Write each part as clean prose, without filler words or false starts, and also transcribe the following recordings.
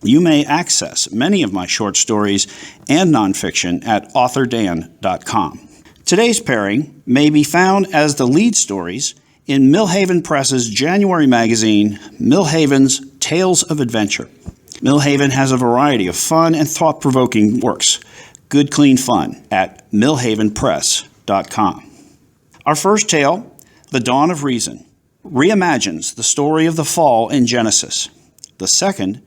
You may access many of my short stories and nonfiction at authordan.com. Today's pairing may be found as the lead stories in Millhaven Press's January magazine, Millhaven's Tales of Adventure. Millhaven has a variety of fun and thought-provoking works. Good, clean fun at millhavenpress.com. Our first tale, The Dawn of Reason, reimagines the story of the fall in Genesis. The second,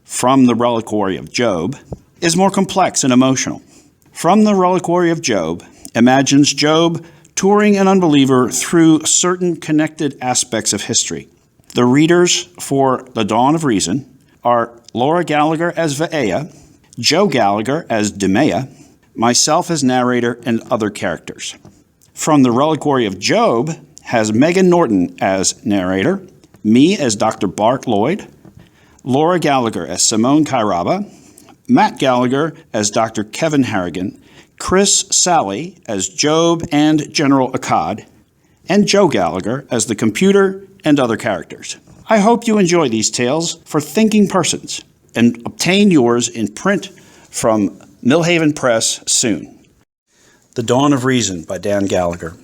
From the Reliquary of Job, is more complex and emotional. From the Reliquary of Job imagines Job touring an unbeliever through certain connected aspects of history. The readers for The Dawn of Reason are Laura Gallagher as Vaea, Joe Gallagher as Demea, myself as narrator, and other characters. From the Reliquary of Job has Megan Norton as narrator, me as Dr. Bart Lloyd, Laura Gallagher as Simone Kairaba, Matt Gallagher as Dr. Kevin Harrigan, Chris Sally as Job and General Akkad, and Joe Gallagher as the computer and other characters. I hope you enjoy these tales for thinking persons and obtain yours in print from Millhaven Press soon. The Dawn of Reason by Dan Gallagher.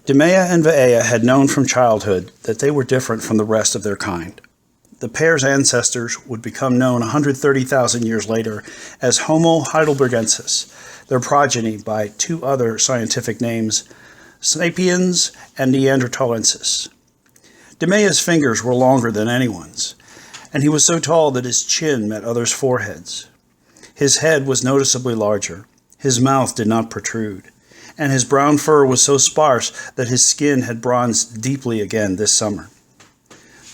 Demea and Vaea had known from childhood that they were different from the rest of their kind. The pair's ancestors would become known 130,000 years later as Homo heidelbergensis, their progeny by two other scientific names, Sapiens and Neanderthalensis. Demea's fingers were longer than anyone's, and he was so tall that his chin met others' foreheads. His head was noticeably larger, his mouth did not protrude, and his brown fur was so sparse that his skin had bronzed deeply again this summer.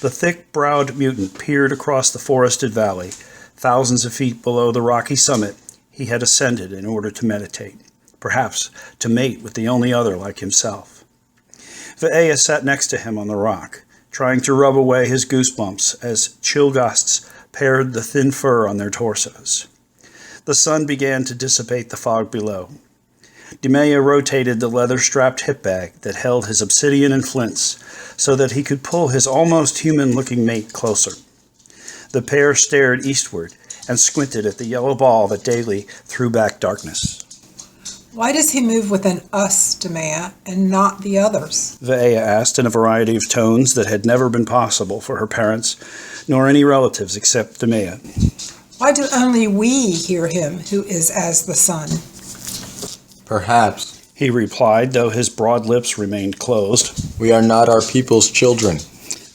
The thick-browed mutant peered across the forested valley, thousands of feet below the rocky summit he had ascended in order to meditate, perhaps to mate with the only other like himself. Vaea sat next to him on the rock, trying to rub away his goosebumps as chill gusts pared the thin fur on their torsos. The sun began to dissipate the fog below. Demea rotated the leather-strapped hip bag that held his obsidian and flints so that he could pull his almost human-looking mate closer. The pair stared eastward and squinted at the yellow ball that daily threw back darkness. Why does he move within us, Demea, and not the others? Vaea asked in a variety of tones that had never been possible for her parents, nor any relatives except Demea. Why do only we hear him who is as the sun? Perhaps, he replied, though his broad lips remained closed. We are not our people's children.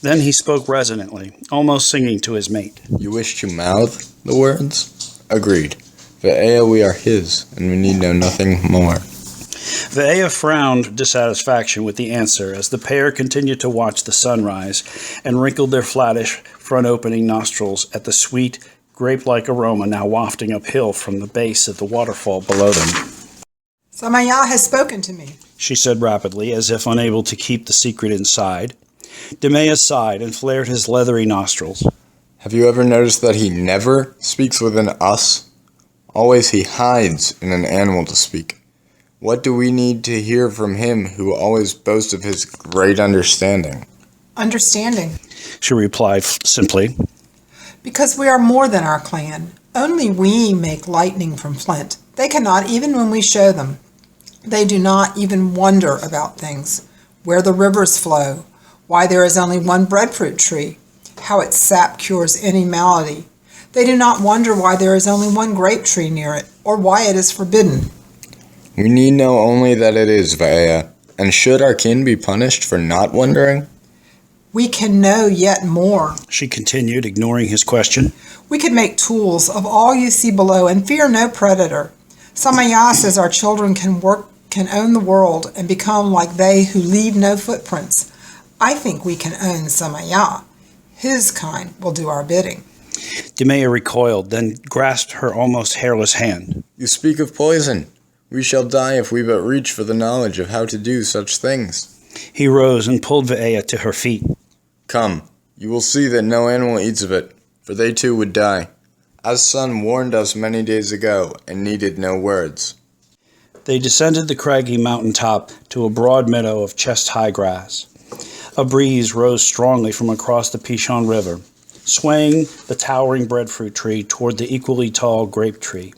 Then he spoke resonantly, almost singing to his mate. You wish to mouth the words? Agreed. Vaea, we are his, and we need know nothing more. Vaea frowned dissatisfaction with the answer as the pair continued to watch the sunrise and wrinkled their flattish, front-opening nostrils at the sweet, grape-like aroma now wafting uphill from the base of the waterfall below them. Samaya has spoken to me, she said rapidly, as if unable to keep the secret inside. Demea sighed and flared his leathery nostrils. Have you ever noticed that he never speaks within us? Always he hides in an animal to speak. What do we need to hear from him who always boasts of his great understanding? Understanding, she replied simply. Because we are more than our clan. Only we make lightning from flint. They cannot, even when we show them. They do not even wonder about things, where the rivers flow, why there is only one breadfruit tree, how its sap cures any malady. They do not wonder why there is only one grape tree near it, or why it is forbidden. We need know only that it is, Vaea, and should our kin be punished for not wondering? We can know yet more, she continued, ignoring his question. We could make tools of all you see below and fear no predator. Samaya says our children can own the world and become like they who leave no footprints. I think we can own Samaya. His kind will do our bidding. Demea recoiled, then grasped her almost hairless hand. You speak of poison. We shall die if we but reach for the knowledge of how to do such things. He rose and pulled Vaea to her feet. Come, you will see that no animal eats of it, for they too would die, as Sun warned us many days ago and needed no words. They descended the craggy mountain top to a broad meadow of chest-high grass. A breeze rose strongly from across the Pishon River, swaying the towering breadfruit tree toward the equally tall grape tree.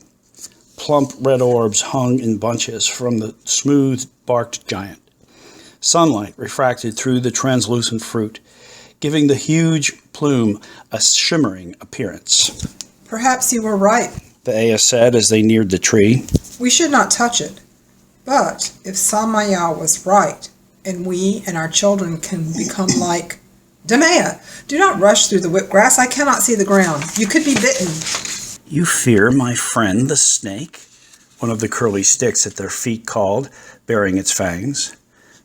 Plump red orbs hung in bunches from the smooth-barked giant. Sunlight refracted through the translucent fruit, giving the huge plume a shimmering appearance. Perhaps you were right. Vaea said as they neared the tree. We should not touch it. But if Samaya was right, and we and our children can become like... Demea, do not rush through the whipped grass. I cannot see the ground. You could be bitten. You fear my friend the snake? One of the curly sticks at their feet called, baring its fangs.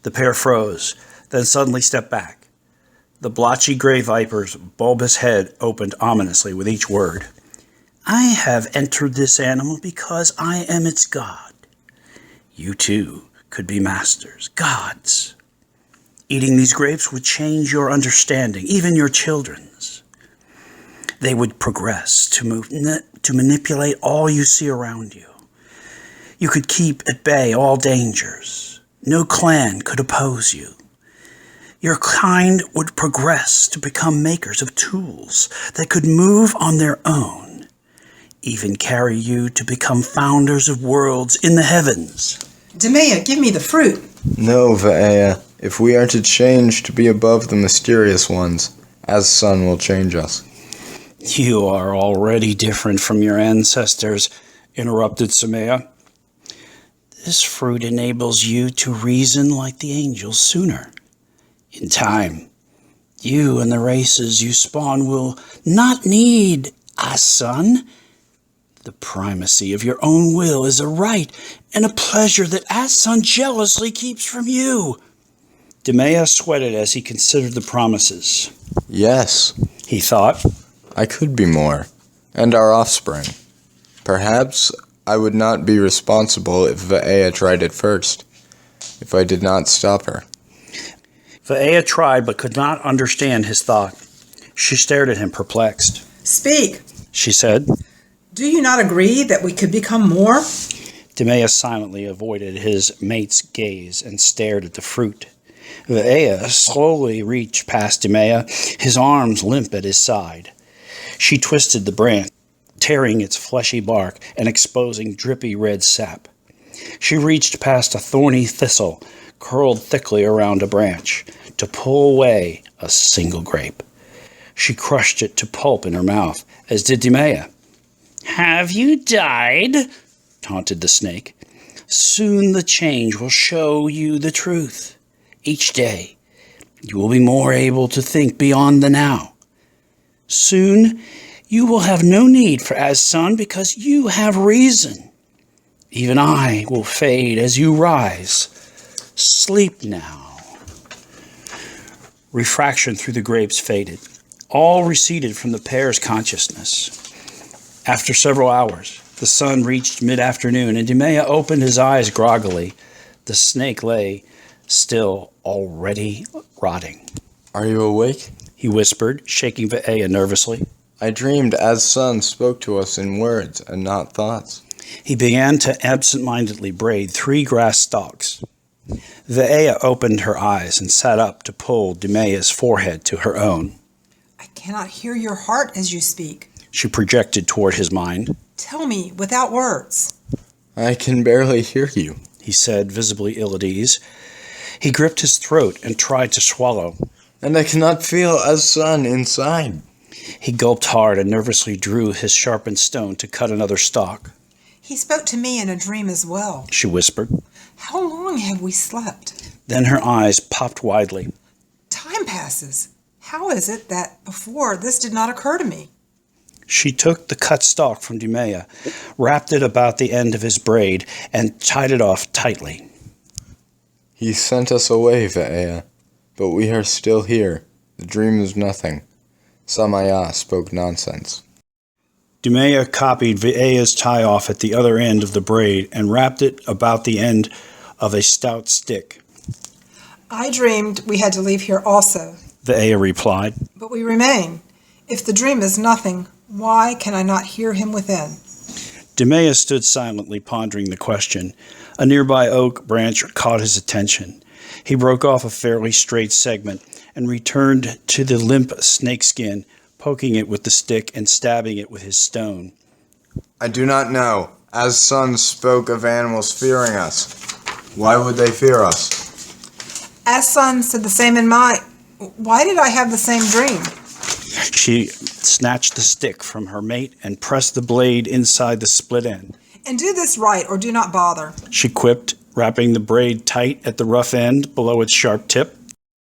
The pair froze, then suddenly stepped back. The blotchy gray viper's bulbous head opened ominously with each word. I have entered this animal because I am its god. You too could be masters, gods. Eating these grapes would change your understanding, even your children's. They would progress to manipulate all you see around you. You could keep at bay all dangers. No clan could oppose you. Your kind would progress to become makers of tools that could move on their own, even carry you to become founders of worlds in the heavens. Demea, give me the fruit. No, Vaea. If we are to change to be above the mysterious ones, as sun will change us. You are already different from your ancestors, interrupted Samaya. This fruit enables you to reason like the angels sooner. In time, you and the races you spawn will not need a son. The primacy of your own will is a right and a pleasure that As-Sun jealously keeps from you. Demea sweated as he considered the promises. Yes, He thought. I could be more, and our offspring. Perhaps I would not be responsible if Vaea tried it first, if I did not stop her. Vaea tried but could not understand his thought. She stared at him perplexed. Speak. She said. Do you not agree that we could become more? Demea silently avoided his mate's gaze and stared at the fruit. Vaea slowly reached past Demea, his arms limp at his side. She twisted the branch, tearing its fleshy bark and exposing drippy red sap. She reached past a thorny thistle, curled thickly around a branch, to pull away a single grape. She crushed it to pulp in her mouth, as did Demea. Have you died? Taunted the snake. Soon the change will show you the truth. Each day, you will be more able to think beyond the now. Soon, you will have no need for As-Sun because you have reason. Even I will fade as you rise. Sleep now. Refraction through the grapes faded. All receded from the pair's consciousness. After several hours, the sun reached mid-afternoon, and Demea opened his eyes groggily. The snake lay still, already rotting. Are you awake? He whispered, shaking Vaea nervously. I dreamed As-Sun spoke to us in words and not thoughts. He began to absent-mindedly braid 3 grass stalks. Vaea opened her eyes and sat up to pull Demea's forehead to her own. I cannot hear your heart as you speak. She projected toward his mind. Tell me without words. I can barely hear you, He said, visibly ill at ease. He gripped his throat and tried to swallow. and I cannot feel As-Sun inside. He gulped hard and nervously drew his sharpened stone to cut another stalk. He spoke to me in a dream as well. She whispered. How long have we slept? Then her eyes popped widely. Time passes. How is it that before this did not occur to me? She took the cut stalk from Demea, wrapped it about the end of his braid, and tied it off tightly. He sent us away, Vaea, but we are still here. The dream is nothing. Samaya spoke nonsense. Demea copied Vaea's tie-off at the other end of the braid and wrapped it about the end of a stout stick. I dreamed we had to leave here also, Vaea replied. but we remain. If the dream is nothing, why can I not hear him within? Demea stood silently pondering the question. A nearby oak branch caught his attention. He broke off a fairly straight segment and returned to the limp snakeskin poking it with the stick and stabbing it with his stone. I do not know. As Sun spoke of animals fearing us. Why would they fear us? As Sun said the same in my... Why did I have the same dream? She snatched the stick from her mate and pressed the blade inside the split end. And do this right, or do not bother. She quipped, wrapping the braid tight at the rough end below its sharp tip.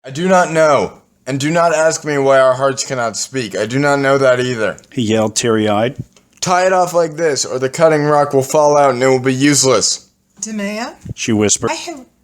I do not know. And do not ask me why our hearts cannot speak. I do not know that either. He yelled teary-eyed. Tie it off like this, or the cutting rock will fall out and it will be useless. Demea, She whispered.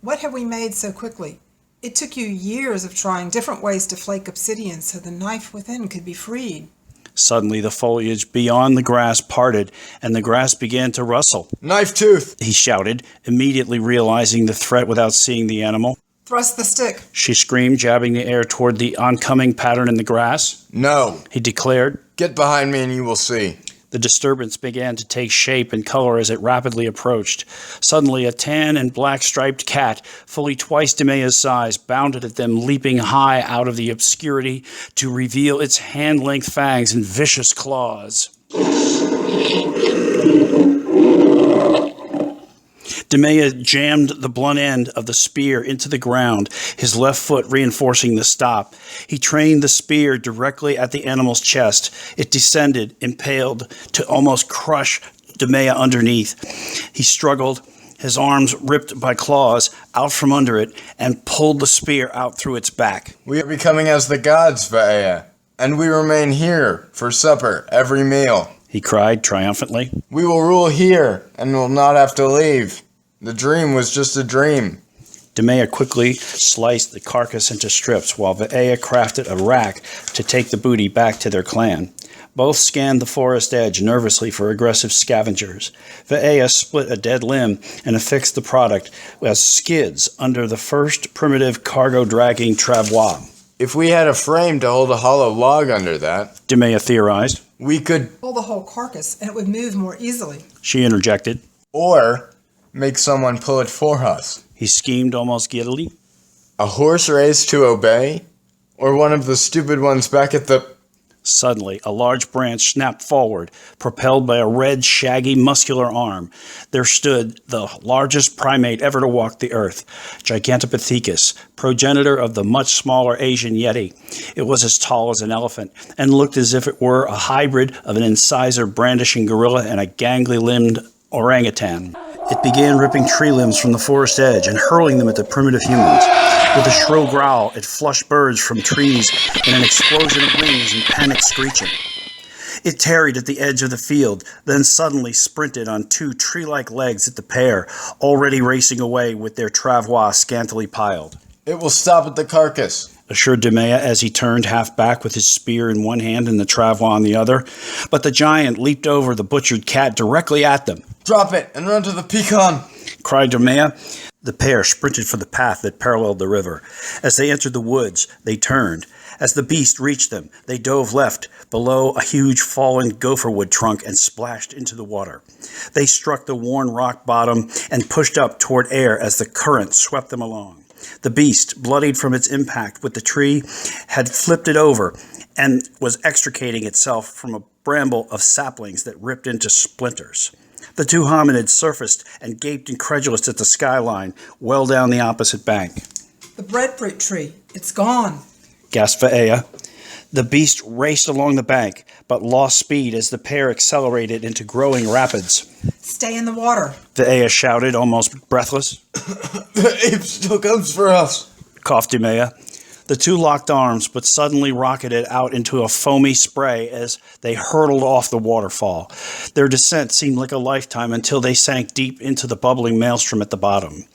what have we made so quickly? It took you years of trying different ways to flake obsidian so the knife within could be freed. Suddenly the foliage beyond the grass parted, and the grass began to rustle. Knife tooth! He shouted, immediately realizing the threat without seeing the animal. Thrust the stick. She screamed, jabbing the air toward the oncoming pattern in the grass. No. He declared. Get behind me and you will see. The disturbance began to take shape and color as it rapidly approached. Suddenly, a tan and black striped cat, fully twice Demea's size, bounded at them, leaping high out of the obscurity to reveal its hand-length fangs and vicious claws. Demea jammed the blunt end of the spear into the ground, his left foot reinforcing the stop. He trained the spear directly at the animal's chest. It descended, impaled, to almost crush Demea underneath. He struggled, his arms ripped by claws, out from under it, and pulled the spear out through its back. We are becoming as the gods, Vaea, and we remain here for supper every meal. He cried triumphantly. We will rule here and will not have to leave. The dream was just a dream. Demea quickly sliced the carcass into strips while Vaea crafted a rack to take the booty back to their clan. Both scanned the forest edge nervously for aggressive scavengers. Vaea split a dead limb and affixed the product as skids under the first primitive cargo-dragging travois. If we had a frame to hold a hollow log under that, Demea theorized. We could... Pull the whole carcass, and it would move more easily. She interjected. Or make someone pull it for us. He schemed almost giddily. A horse raised to obey? Or one of the stupid ones back at the... Suddenly, a large branch snapped forward, propelled by a red, shaggy, muscular arm. There stood the largest primate ever to walk the earth, Gigantopithecus, progenitor of the much smaller Asian Yeti. It was as tall as an elephant, and looked as if it were a hybrid of an incisor-brandishing gorilla and a gangly-limbed orangutan. It began ripping tree limbs from the forest edge and hurling them at the primitive humans. With a shrill growl, it flushed birds from trees in an explosion of wings and panicked screeching. It tarried at the edge of the field, then suddenly sprinted on two tree-like legs at the pair, already racing away with their travois scantily piled. It will stop at the carcass, assured Demea as he turned half back with his spear in one hand and the travois on the other. But the giant leaped over the butchered cat directly at them. Drop it and run to the pecan, cried Demea. The pair sprinted for the path that paralleled the river. As they entered the woods, they turned. As the beast reached them, they dove left, below a huge fallen gopherwood trunk, and splashed into the water. They struck the worn rock bottom and pushed up toward air as the current swept them along. The beast, bloodied from its impact with the tree, had flipped it over and was extricating itself from a bramble of saplings that ripped into splinters. The two hominids surfaced and gaped incredulous at the skyline, well down the opposite bank. The breadfruit tree, it's gone, gasped Vaea. The beast raced along the bank, but lost speed as the pair accelerated into growing rapids. Stay in the water, Vaea shouted, almost breathless. The ape still comes for us, coughed Demea. The two locked arms, but suddenly rocketed out into a foamy spray as they hurtled off the waterfall. Their descent seemed like a lifetime until they sank deep into the bubbling maelstrom at the bottom.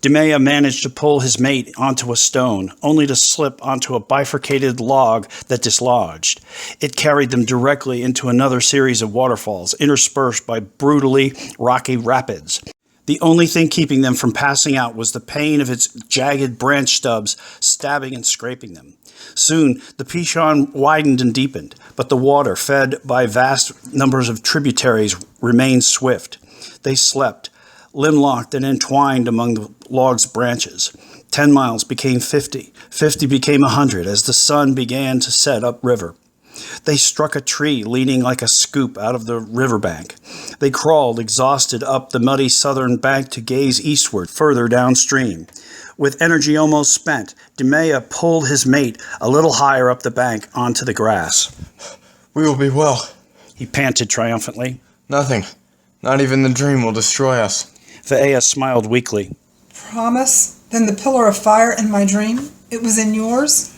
Demea managed to pull his mate onto a stone, only to slip onto a bifurcated log that dislodged. It carried them directly into another series of waterfalls, interspersed by brutally rocky rapids. The only thing keeping them from passing out was the pain of its jagged branch stubs stabbing and scraping them. Soon, the Pichon widened and deepened, but the water, fed by vast numbers of tributaries, remained swift. They slept, limb-locked and entwined among the log's branches. 10 miles became 50. 50 became 100 as the sun began to set upriver. They struck a tree leaning like a scoop out of the riverbank. They crawled, exhausted, up the muddy southern bank to gaze eastward, further downstream. With energy almost spent, Demea pulled his mate a little higher up the bank onto the grass. We will be well. He panted triumphantly. Nothing, not even the dream, will destroy us. Vaea smiled weakly. Promise? Then the pillar of fire in my dream? It was in yours?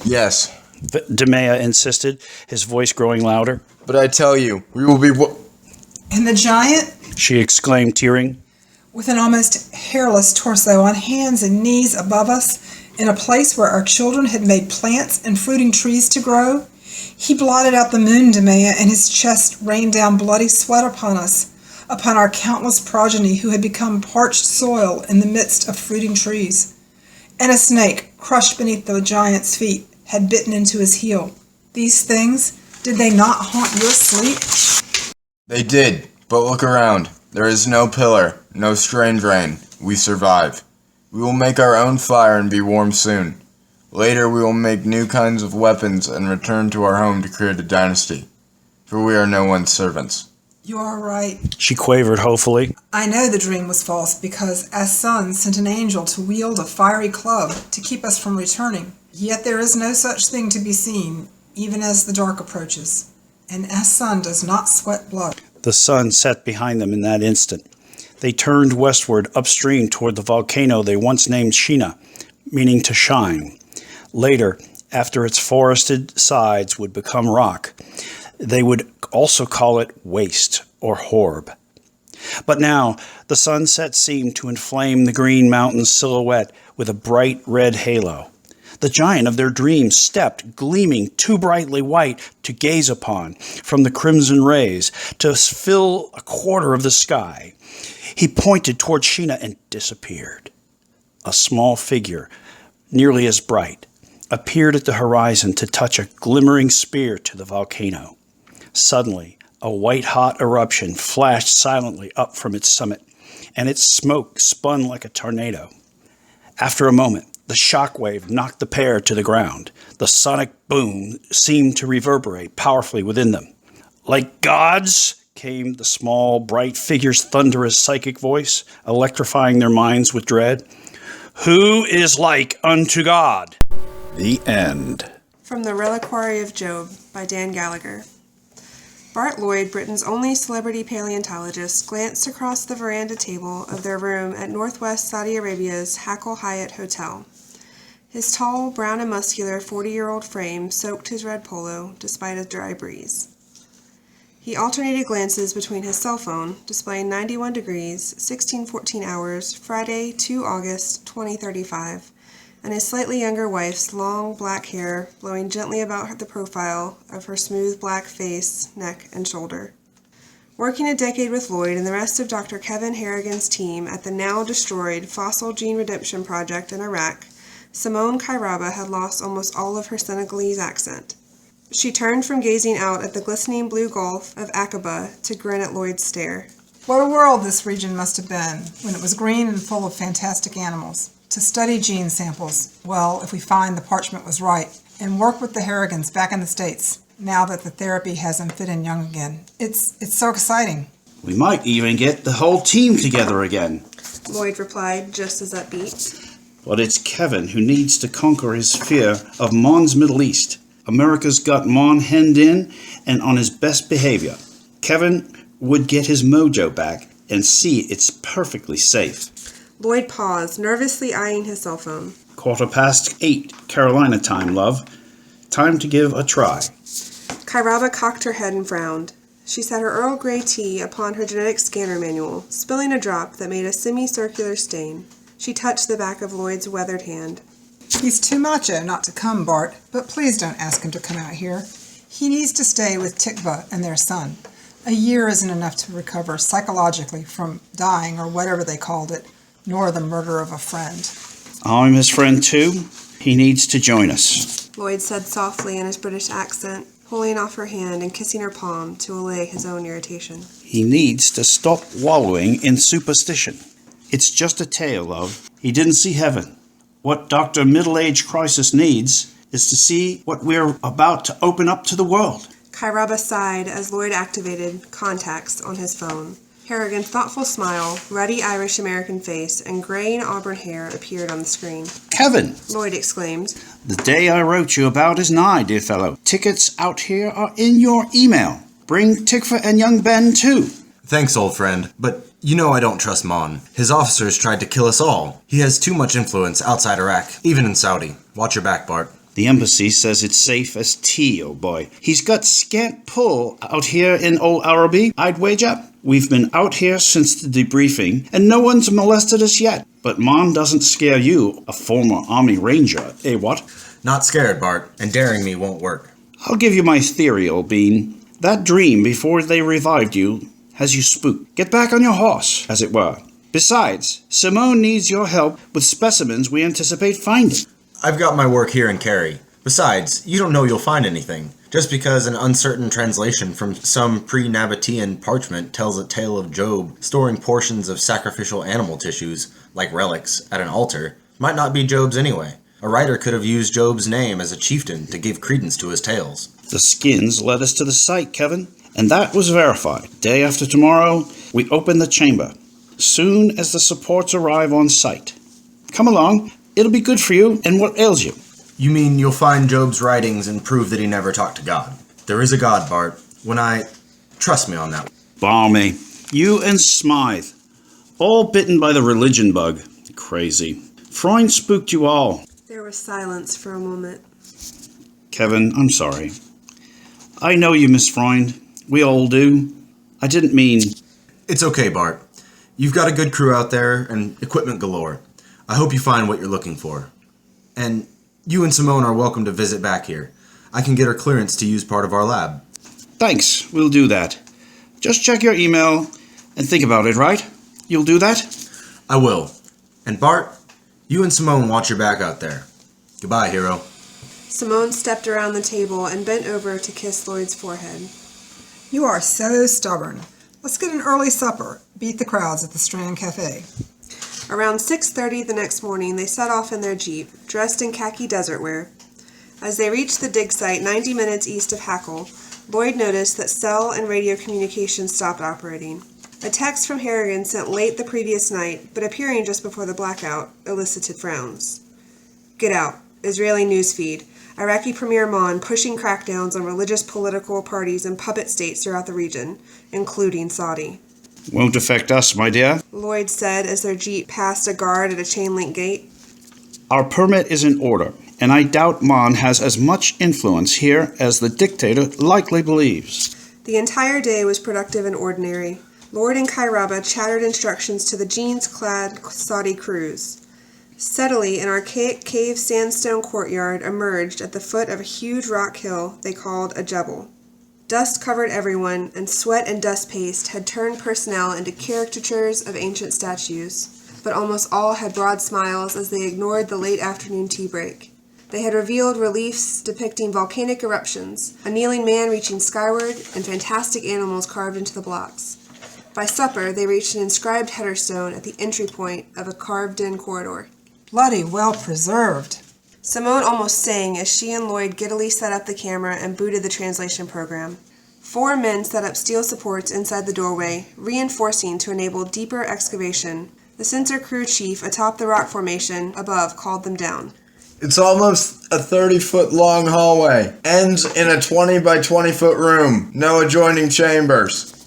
Yes. Demea insisted, his voice growing louder. But I tell you, we will be And the giant? She exclaimed, tearing. With an almost hairless torso on hands and knees above us, in a place where our children had made plants and fruiting trees to grow, he blotted out the moon, Demea, and his chest rained down bloody sweat upon us, upon our countless progeny who had become parched soil in the midst of fruiting trees. And a snake, crushed beneath the giant's feet, had bitten into his heel. These things, did they not haunt your sleep? They did, but look around. There is no pillar, no strange rain. We survive. We will make our own fire and be warm soon. Later we will make new kinds of weapons and return to our home to create a dynasty. For we are no one's servants. You are right. She quavered hopefully. I know the dream was false because As-Sun sent an angel to wield a fiery club to keep us from returning. Yet there is no such thing to be seen, even as the dark approaches. And As-Sun does not sweat blood. The sun set behind them in that instant. They turned westward upstream toward the volcano they once named Sheena, meaning to shine. Later, after its forested sides would become rock, they would also call it waste or horb. But now the sunset seemed to inflame the green mountain silhouette with a bright red halo. The giant of their dreams stepped, gleaming too brightly white to gaze upon, from the crimson rays to fill a quarter of the sky. He pointed toward Sheena and disappeared. A small figure, nearly as bright, appeared at the horizon to touch a glimmering spear to the volcano. Suddenly, a white-hot eruption flashed silently up from its summit, and its smoke spun like a tornado. After a moment, the shock wave knocked the pair to the ground. The sonic boom seemed to reverberate powerfully within them. Like gods, came the small, bright figure's thunderous psychic voice, electrifying their minds with dread. Who is like unto God? The end. From the Reliquary of Job by Dan Gallagher. Bart Lloyd, Britain's only celebrity paleontologist, glanced across the veranda table of their room at northwest Saudi Arabia's Hackle Hyatt Hotel. His tall, brown and muscular 40-year-old frame soaked his red polo despite a dry breeze. He alternated glances between his cell phone, displaying 91 degrees, 16:14 hours, Friday, 2 August, 2035, and his slightly younger wife's long black hair blowing gently about the profile of her smooth black face, neck, and shoulder. Working a decade with Lloyd and the rest of Dr. Kevin Harrigan's team at the now-destroyed Fossil Gene Redemption Project in Iraq, Simone Kairaba had lost almost all of her Senegalese accent. She turned from gazing out at the glistening blue gulf of Aqaba to grin at Lloyd's stare. What a world this region must have been when it was green and full of fantastic animals. To study gene samples, well, if we find the parchment was right, and work with the Harrigans back in the States, now that the therapy has them fit in young again. It's so exciting. We might even get the whole team together again. Lloyd replied, just as upbeat. But it's Kevin who needs to conquer his fear of Mon's Middle East. America's got Mon hemmed in and on his best behavior. Kevin would get his mojo back and see it's perfectly safe. Lloyd paused, nervously eyeing his cell phone. 8:15 Carolina time, love. Time to give a try. Kairaba cocked her head and frowned. She set her Earl Grey tea upon her genetic scanner manual, spilling a drop that made a semicircular stain. She touched the back of Lloyd's weathered hand. He's too macho not to come, Bart, but please don't ask him to come out here. He needs to stay with Tikva and their son. A year isn't enough to recover psychologically from dying or whatever they called it, nor the murder of a friend. I'm his friend too. He needs to join us. Lloyd said softly in his British accent, pulling off her hand and kissing her palm to allay his own irritation. He needs to stop wallowing in superstition. It's just a tale, love. He didn't see heaven. What Dr. Middle-Age Crisis needs is to see what we're about to open up to the world. Kairaba sighed as Lloyd activated contacts on his phone. Harrigan's thoughtful smile, ruddy Irish-American face, and gray and auburn hair appeared on the screen. Kevin! Lloyd exclaimed. The day I wrote you about is nigh, dear fellow. Tickets out here are in your email. Bring Tikva and young Ben, too. Thanks, old friend, but you know I don't trust Mon. His officers tried to kill us all. He has too much influence outside Iraq, even in Saudi. Watch your back, Bart. The embassy says it's safe as tea, oh boy. He's got scant pull out here in Old Araby, I'd wager. We've been out here since the debriefing, and no one's molested us yet. But Mon doesn't scare you, a former Army Ranger, eh what? Not scared, Bart, and daring me won't work. I'll give you my theory, old bean. That dream before they revived you has you spooked. Get back on your horse, as it were. Besides, Simone needs your help with specimens we anticipate finding. I've got my work here in Kerry. Besides, you don't know you'll find anything. Just because an uncertain translation from some pre-Nabatean parchment tells a tale of Job storing portions of sacrificial animal tissues, like relics, at an altar, might not be Job's anyway. A writer could have used Job's name as a chieftain to give credence to his tales. The skins led us to the site, Kevin, and that was verified. Day after tomorrow, we open the chamber, soon as the supports arrive on site. Come along, it'll be good for you, and what ails you? You mean you'll find Job's writings and prove that he never talked to God? There is a God, Bart. Trust me on that. Balmy. You and Smythe. All bitten by the religion bug. Crazy. Freund spooked you all. There was silence for a moment. Kevin, I'm sorry. I know you miss Freund. We all do. I didn't mean... It's okay, Bart. You've got a good crew out there and equipment galore. I hope you find what you're looking for. And you and Simone are welcome to visit back here. I can get her clearance to use part of our lab. Thanks, we'll do that. Just check your email and think about it, right? You'll do that? I will. And Bart, you and Simone watch your back out there. Goodbye, hero. Simone stepped around the table and bent over to kiss Lloyd's forehead. You are so stubborn. Let's get an early supper. Beat the crowds at the Strand Cafe. Around 6:30 the next morning, they set off in their Jeep, dressed in khaki desert wear. As they reached the dig site 90 minutes east of Hackle, Lloyd noticed that cell and radio communications stopped operating. A text from Harrigan sent late the previous night, but appearing just before the blackout, elicited frowns. Get out. Israeli newsfeed. Iraqi Premier Mon pushing crackdowns on religious political parties and puppet states throughout the region, including Saudi. Won't affect us, my dear. Lloyd said as their Jeep passed a guard at a chain-link gate. Our permit is in order, and I doubt Mon has as much influence here as the dictator likely believes. The entire day was productive and ordinary. Lloyd and Kairaba chattered instructions to the jeans-clad Saudi crews. Steadily, an archaic cave sandstone courtyard emerged at the foot of a huge rock hill they called a jebel. Dust covered everyone, and sweat and dust paste had turned personnel into caricatures of ancient statues, but almost all had broad smiles as they ignored the late afternoon tea break. They had revealed reliefs depicting volcanic eruptions, a kneeling man reaching skyward, and fantastic animals carved into the blocks. By supper, they reached an inscribed header stone at the entry point of a carved-in corridor. Bloody well preserved. Simone almost sang as she and Lloyd giddily set up the camera and booted the translation program. 4 men set up steel supports inside the doorway, reinforcing to enable deeper excavation. The sensor crew chief atop the rock formation above called them down. It's almost a 30-foot long hallway. Ends in a 20 by 20-foot room. No adjoining chambers.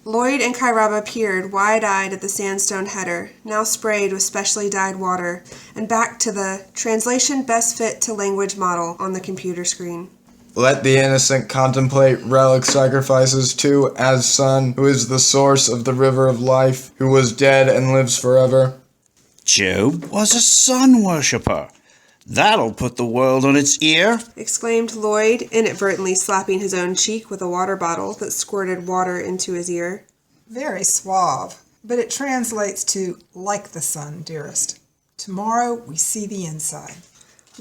Lloyd and Kairaba peered wide-eyed at the sandstone header, now sprayed with specially dyed water, and back to the translation best fit to language model on the computer screen. Let the innocent contemplate relic sacrifices to as Son, who is the source of the river of life, who was dead and lives forever. Job was a sun worshipper. That'll put the world on its ear, Exclaimed Lloyd, inadvertently slapping his own cheek with a water bottle that squirted water into his ear. Very suave, but it translates to like the sun, dearest. Tomorrow we see the inside.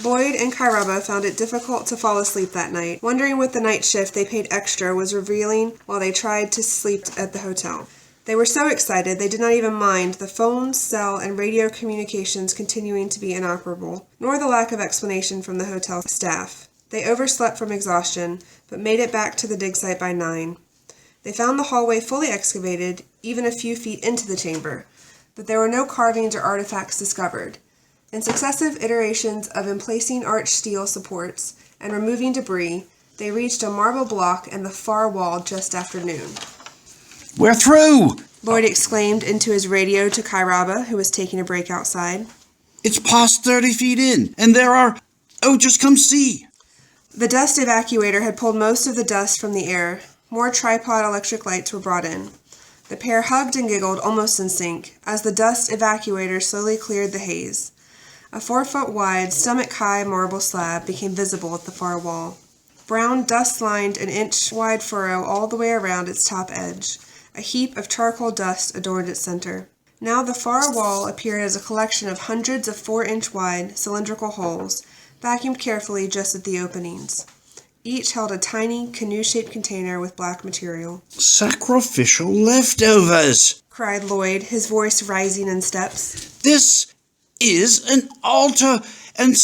Lloyd and Kairaba found it difficult to fall asleep that night, wondering what the night shift they paid extra was revealing while they tried to sleep at the hotel. They were so excited they did not even mind the phone, cell, and radio communications continuing to be inoperable, nor the lack of explanation from the hotel staff. They overslept from exhaustion, but made it back to the dig site by 9. They found the hallway fully excavated, even a few feet into the chamber, but there were no carvings or artifacts discovered. In successive iterations of emplacing arched steel supports and removing debris, they reached a marble block and the far wall just after noon. We're through! Lloyd exclaimed into his radio to Kairaba, who was taking a break outside. It's past 30 feet in, and there are... Oh, just come see! The dust evacuator had pulled most of the dust from the air. More tripod electric lights were brought in. The pair hugged and giggled almost in sync, as the dust evacuator slowly cleared the haze. A 4-foot-wide, stomach-high marble slab became visible at the far wall. Brown dust-lined an inch-wide furrow all the way around its top edge. A heap of charcoal dust adorned its center. Now the far wall appeared as a collection of hundreds of 4-inch-wide cylindrical holes, vacuumed carefully just at the openings. Each held a tiny, canoe-shaped container with black material. Sacrificial leftovers! Cried Lloyd, his voice rising in steps. This is an altar and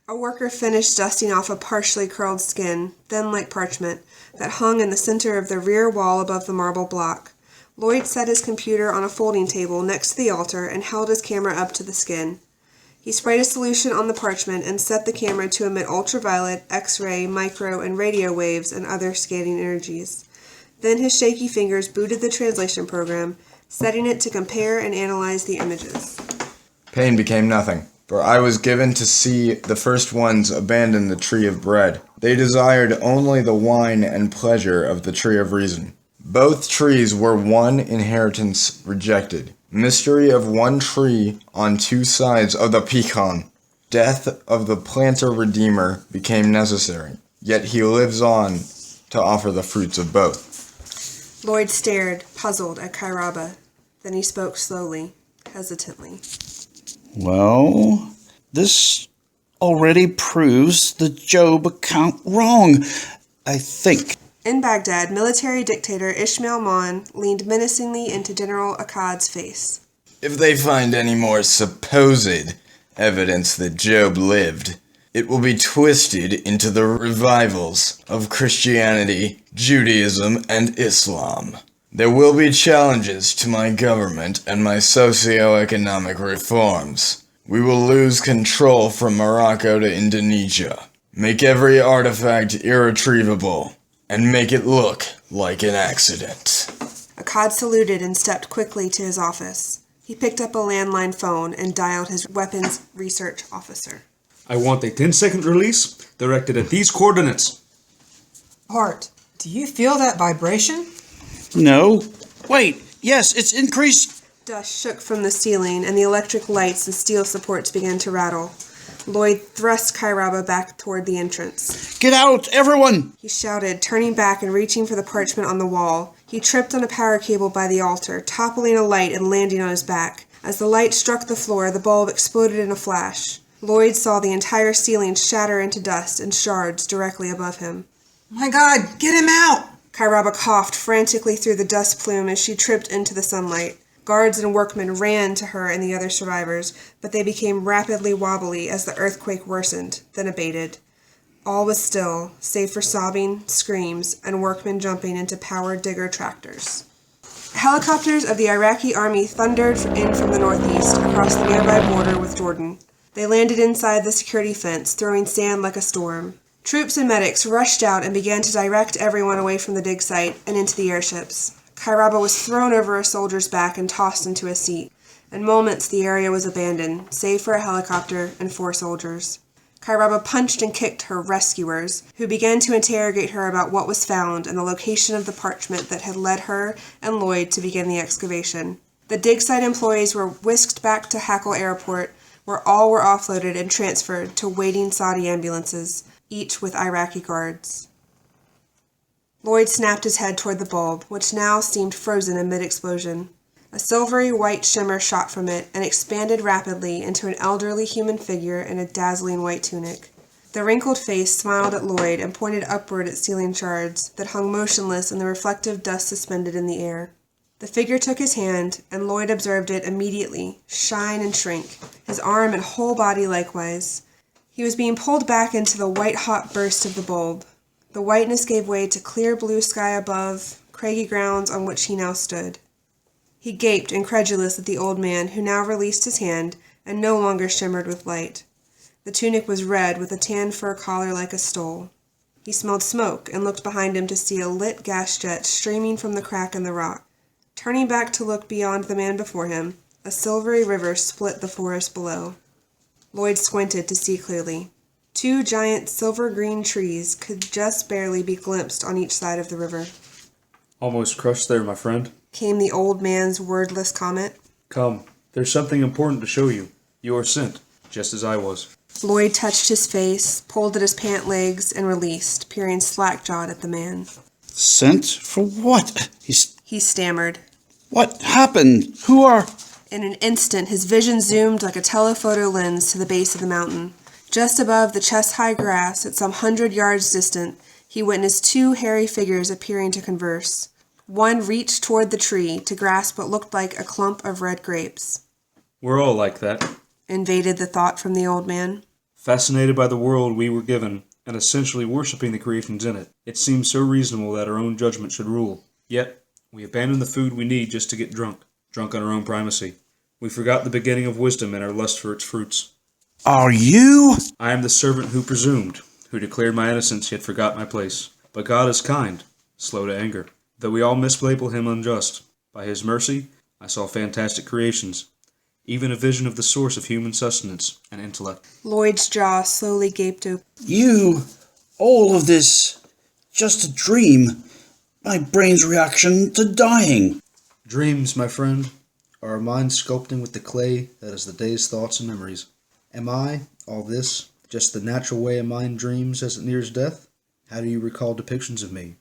A worker finished dusting off a partially curled skin, thin like parchment, that hung in the center of the rear wall above the marble block. Lloyd set his computer on a folding table next to the altar and held his camera up to the skin. He sprayed a solution on the parchment and set the camera to emit ultraviolet, X-ray, micro, and radio waves and other scanning energies. Then his shaky fingers booted the translation program, setting it to compare and analyze the images. Pain became nothing, for I was given to see the first ones abandon the tree of bread. They desired only the wine and pleasure of the tree of reason. Both trees were one inheritance rejected. Mystery of one tree on two sides of the pecan. Death of the planter-redeemer became necessary, yet he lives on to offer the fruits of both. Lloyd stared, puzzled, at Kairaba. Then he spoke slowly, hesitantly. Well, this already proves the Job account wrong, I think. In Baghdad, military dictator Ismail Mon leaned menacingly into General Akkad's face. If they find any more supposed evidence that Job lived, it will be twisted into the revivals of Christianity, Judaism, and Islam. There will be challenges to my government and my socio-economic reforms. We will lose control from Morocco to Indonesia, make every artifact irretrievable, and make it look like an accident. Akkad saluted and stepped quickly to his office. He picked up a landline phone and dialed his weapons research officer. I want a 10-second release directed at these coordinates. Art, do you feel that vibration? No. Wait, yes, it's increased. Dust shook from the ceiling, and the electric lights and steel supports began to rattle. Lloyd thrust Kairaba back toward the entrance. Get out, everyone! He shouted, turning back and reaching for the parchment on the wall. He tripped on a power cable by the altar, toppling a light and landing on his back. As the light struck the floor, the bulb exploded in a flash. Lloyd saw the entire ceiling shatter into dust and shards directly above him. My God, get him out! Kairaba coughed frantically through the dust plume as she tripped into the sunlight. Guards and workmen ran to her and the other survivors, but they became rapidly wobbly as the earthquake worsened, then abated. All was still, save for sobbing, screams, and workmen jumping into power digger tractors. Helicopters of the Iraqi army thundered in from the northeast across the nearby border with Jordan. They landed inside the security fence, throwing sand like a storm. Troops and medics rushed out and began to direct everyone away from the dig site and into the airships. Kairaba was thrown over a soldier's back and tossed into a seat. In moments, the area was abandoned, save for a helicopter and 4 soldiers. Kairaba punched and kicked her rescuers, who began to interrogate her about what was found and the location of the parchment that had led her and Lloyd to begin the excavation. The dig site employees were whisked back to Hackle Airport, where all were offloaded and transferred to waiting Saudi ambulances, each with Iraqi guards. Lloyd snapped his head toward the bulb, which now seemed frozen in mid-explosion. A silvery white shimmer shot from it and expanded rapidly into an elderly human figure in a dazzling white tunic. The wrinkled face smiled at Lloyd and pointed upward at ceiling shards that hung motionless in the reflective dust suspended in the air. The figure took his hand, and Lloyd observed it immediately shine and shrink, his arm and whole body likewise. He was being pulled back into the white-hot burst of the bulb. The whiteness gave way to clear blue sky above, craggy grounds on which he now stood. He gaped, incredulous, at the old man, who now released his hand and no longer shimmered with light. The tunic was red, with a tan fur collar like a stole. He smelled smoke and looked behind him to see a lit gas jet streaming from the crack in the rock. Turning back to look beyond the man before him, a silvery river split the forest below. Lloyd squinted to see clearly. 2 giant silver-green trees could just barely be glimpsed on each side of the river. Almost crushed there, my friend. Came the old man's wordless comment. Come, there's something important to show you. You are sent, just as I was. Lloyd touched his face, pulled at his pant legs, and released, peering slack-jawed at the man. Sent for what? He stammered. What happened? Who are... In an instant, his vision zoomed like a telephoto lens to the base of the mountain. Just above the chest-high grass, at some 100 yards distant, he witnessed 2 hairy figures appearing to converse. One reached toward the tree to grasp what looked like a clump of red grapes. We're all like that. Invaded the thought from the old man. Fascinated by the world we were given, and essentially worshipping the creations in it. It seems so reasonable that our own judgment should rule. Yet, we abandon the food we need just to get drunk on our own primacy. We forgot the beginning of wisdom and our lust for its fruits. Are you? I am the servant who presumed, who declared my innocence yet forgot my place. But God is kind, slow to anger. Though we all mislabel him unjust, by his mercy I saw fantastic creations, even a vision of the source of human sustenance and intellect. Lloyd's jaw slowly gaped open. You? All of this? Just a dream? My brain's reaction to dying. Dreams, my friend, are our minds sculpting with the clay that is the day's thoughts and memories. Am I, all this, just the natural way a mind dreams as it nears death? How do you recall depictions of me?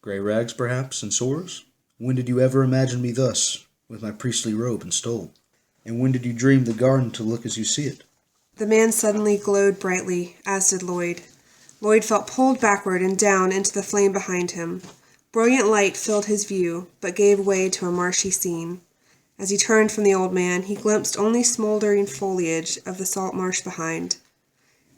Gray rags, perhaps, and sores? When did you ever imagine me thus, with my priestly robe and stole? And when did you dream the garden to look as you see it? The man suddenly glowed brightly, as did Lloyd. Lloyd felt pulled backward and down into the flame behind him. Brilliant light filled his view, but gave way to a marshy scene. As he turned from the old man, he glimpsed only smoldering foliage of the salt marsh behind.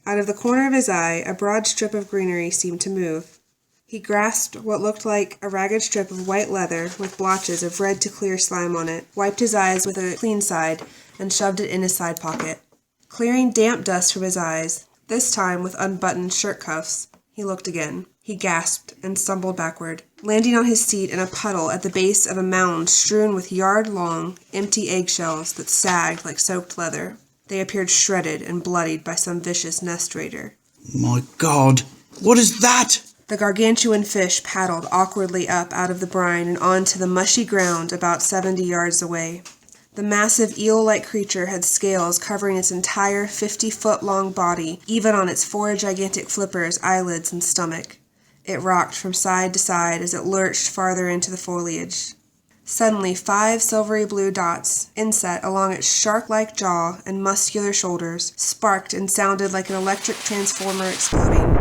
Out of the corner of his eye, a broad strip of greenery seemed to move. He grasped what looked like a ragged strip of white leather with blotches of red to clear slime on it, wiped his eyes with a clean side, and shoved it in his side pocket. Clearing damp dust from his eyes, this time with unbuttoned shirt cuffs, he looked again. He gasped and stumbled backward, landing on his seat in a puddle at the base of a mound strewn with yard-long, empty eggshells that sagged like soaked leather. They appeared shredded and bloodied by some vicious nest raider. My God, what is that? The gargantuan fish paddled awkwardly up out of the brine and onto the mushy ground about 70 yards away. The massive eel-like creature had scales covering its entire 50-foot-long body, even on its 4 gigantic flippers, eyelids, and stomach. It rocked from side to side as it lurched farther into the foliage. Suddenly, 5 silvery blue dots, inset along its shark-like jaw and muscular shoulders, sparked and sounded like an electric transformer exploding.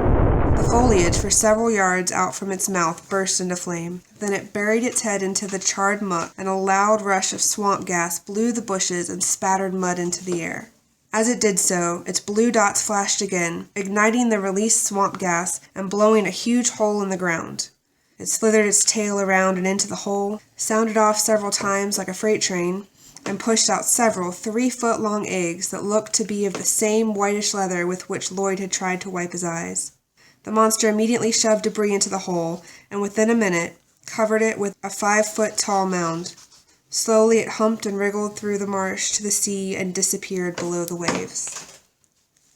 The foliage for several yards out from its mouth burst into flame. Then it buried its head into the charred muck, and a loud rush of swamp gas blew the bushes and spattered mud into the air. As it did so, its blue dots flashed again, igniting the released swamp gas and blowing a huge hole in the ground. It slithered its tail around and into the hole, sounded off several times like a freight train, and pushed out several 3-foot-long eggs that looked to be of the same whitish leather with which Lloyd had tried to wipe his eyes. The monster immediately shoved debris into the hole, and within a minute covered it with a 5-foot-tall mound. Slowly it humped and wriggled through the marsh to the sea and disappeared below the waves.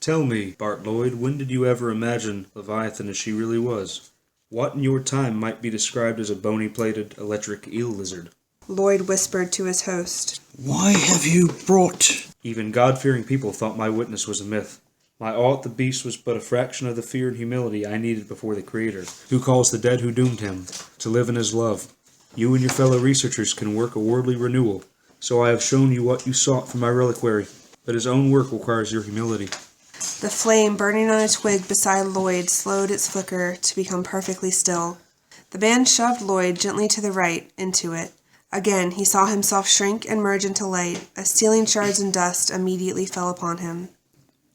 Tell me, Bart Lloyd, when did you ever imagine Leviathan as she really was? What in your time might be described as a bony-plated electric eel lizard? Lloyd whispered to his host. Why have you brought... Even God-fearing people thought my witness was a myth. My awe at the beast was but a fraction of the fear and humility I needed before the Creator, who calls the dead who doomed him to live in his love. You and your fellow researchers can work a worldly renewal, so I have shown you what you sought from my reliquary, but his own work requires your humility. The flame burning on a twig beside Lloyd slowed its flicker to become perfectly still. The man shoved Lloyd gently to the right into it. Again, he saw himself shrink and merge into light as ceiling shards and dust immediately fell upon him.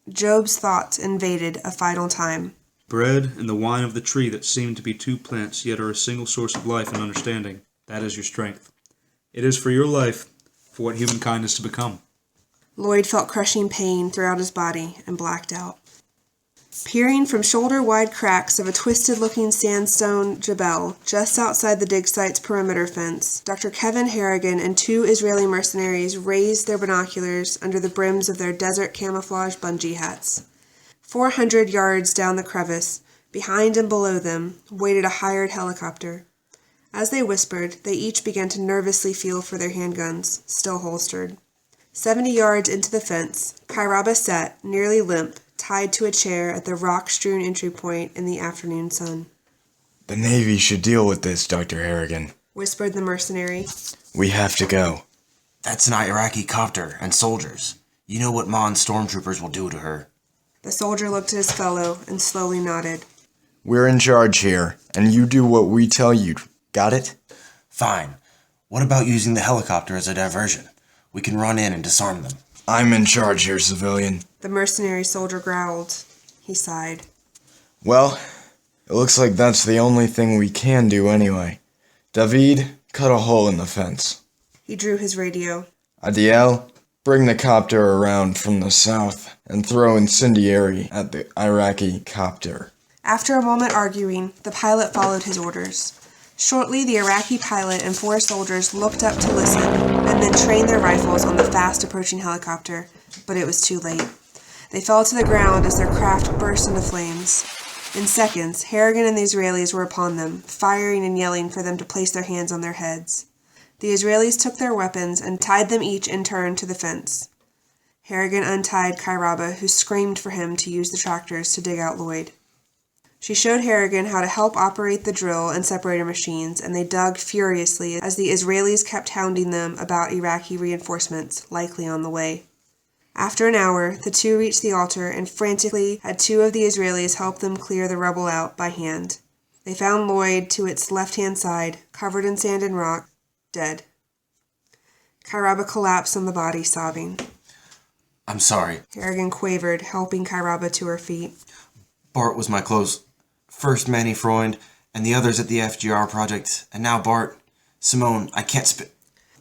Job's thoughts invaded a final time. Bread and the wine of the tree that seem to be two plants, yet are a single source of life and understanding. That is your strength. It is for your life, for what humankind is to become. Lloyd felt crushing pain throughout his body and blacked out. Peering from shoulder-wide cracks of a twisted-looking sandstone jebel just outside the dig site's perimeter fence, Dr. Kevin Harrigan and 2 Israeli mercenaries raised their binoculars under the brims of their desert camouflage bungee hats. 400 yards down the crevice, behind and below them, waited a hired helicopter. As they whispered, they each began to nervously feel for their handguns, still holstered. 70 yards into the fence, Kairaba sat, nearly limp, tied to a chair at the rock-strewn entry point in the afternoon sun. The Navy should deal with this, Dr. Harrigan, Whispered the mercenary. We have to go. That's an Iraqi copter and soldiers. You know what Mon stormtroopers will do to her. The soldier looked at his fellow and slowly nodded. We're in charge here, and you do what we tell you. Got it? Fine. What about using the helicopter as a diversion? We can run in and disarm them. I'm in charge here, civilian. The mercenary soldier growled. He sighed. Well, it looks like that's the only thing we can do anyway. David, cut a hole in the fence. He drew his radio. Adiel, bring the copter around from the south and throw incendiary at the Iraqi copter. After a moment arguing, the pilot followed his orders. Shortly, the Iraqi pilot and 4 soldiers looked up to listen, and then trained their rifles on the fast-approaching helicopter, but it was too late. They fell to the ground as their craft burst into flames. In seconds, Harrigan and the Israelis were upon them, firing and yelling for them to place their hands on their heads. The Israelis took their weapons and tied them each in turn to the fence. Harrigan untied Kairaba, who screamed for him to use the tractors to dig out Lloyd. She showed Harrigan how to help operate the drill and separator machines, and they dug furiously as the Israelis kept hounding them about Iraqi reinforcements, likely on the way. After an hour, the 2 reached the altar and frantically had 2 of the Israelis help them clear the rubble out by hand. They found Lloyd to its left-hand side, covered in sand and rock, dead. Kairaba collapsed on the body, sobbing. I'm sorry. Harrigan quavered, helping Kairaba to her feet. Bart was my close. First Manny Freund, and the others at the FGR project, and now Bart. Simone, I can't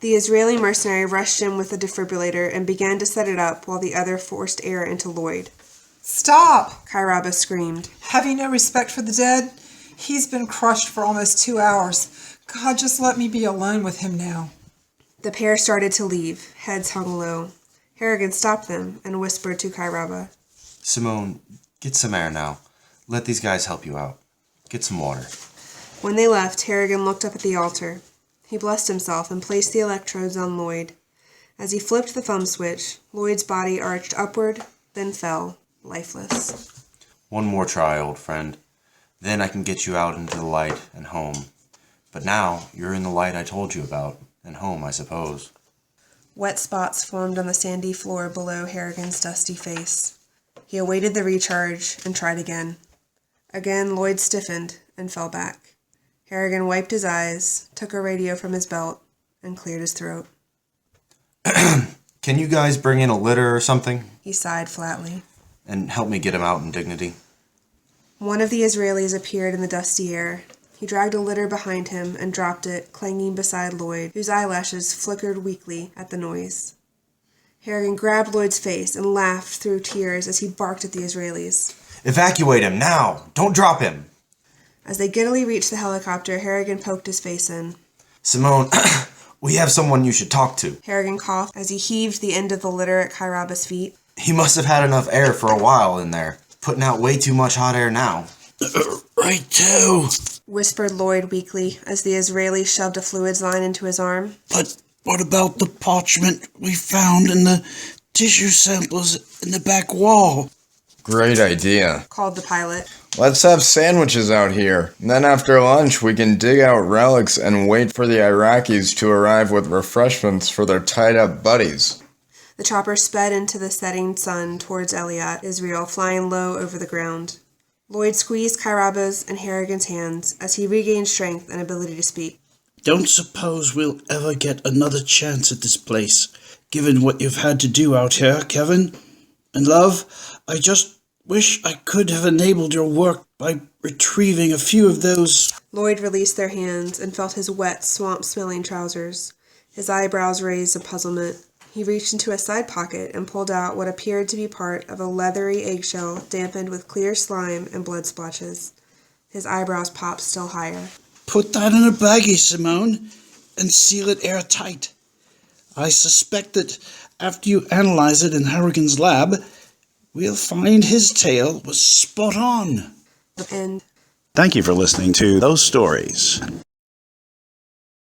The Israeli mercenary rushed in with a defibrillator and began to set it up while the other forced air into Lloyd. Stop! Kairaba screamed. Have you no respect for the dead? He's been crushed for almost 2 hours. God, just let me be alone with him now. The pair started to leave, heads hung low. Harrigan stopped them and whispered to Kairaba. Simone, get some air now. Let these guys help you out. Get some water. When they left, Harrigan looked up at the altar. He blessed himself and placed the electrodes on Lloyd. As he flipped the thumb switch, Lloyd's body arched upward, then fell, lifeless. One more try, old friend. Then I can get you out into the light and home. But now, you're in the light I told you about, and home, I suppose. Wet spots formed on the sandy floor below Harrigan's dusty face. He awaited the recharge and tried again. Again, Lloyd stiffened and fell back. Harrigan wiped his eyes, took a radio from his belt, and cleared his throat. Can you guys bring in a litter or something? He sighed flatly. And help me get him out in dignity? One of the Israelis appeared in the dusty air. He dragged a litter behind him and dropped it, clanging beside Lloyd, whose eyelashes flickered weakly at the noise. Harrigan grabbed Lloyd's face and laughed through tears as he barked at the Israelis. Evacuate him, now! Don't drop him! As they giddily reached the helicopter, Harrigan poked his face in. Simone, we have someone you should talk to. Harrigan coughed as he heaved the end of the litter at Kairaba's feet. He must have had enough air for a while in there. Putting out way too much hot air now. Right too. Whispered Lloyd weakly as the Israeli shoved a fluids line into his arm. But what about the parchment we found in the tissue samples in the back wall? Great idea. Called the pilot. Let's have sandwiches out here. Then after lunch, we can dig out relics and wait for the Iraqis to arrive with refreshments for their tied-up buddies. The chopper sped into the setting sun towards Eliat, Israel, flying low over the ground. Lloyd squeezed Kairaba's and Harrigan's hands as he regained strength and ability to speak. Don't suppose we'll ever get another chance at this place, given what you've had to do out here, Kevin. And love, I just wish I could have enabled your work by retrieving a few of those. Lloyd released their hands and felt his wet, swamp-smelling trousers. His eyebrows raised in puzzlement. He reached into a side pocket and pulled out what appeared to be part of a leathery eggshell dampened with clear slime and blood splotches. His eyebrows popped still higher. Put that in a baggie, Simone, and seal it airtight. I suspect that after you analyze it in Harrigan's lab, we'll find his tale was spot on. And Thank you for listening to Those Stories.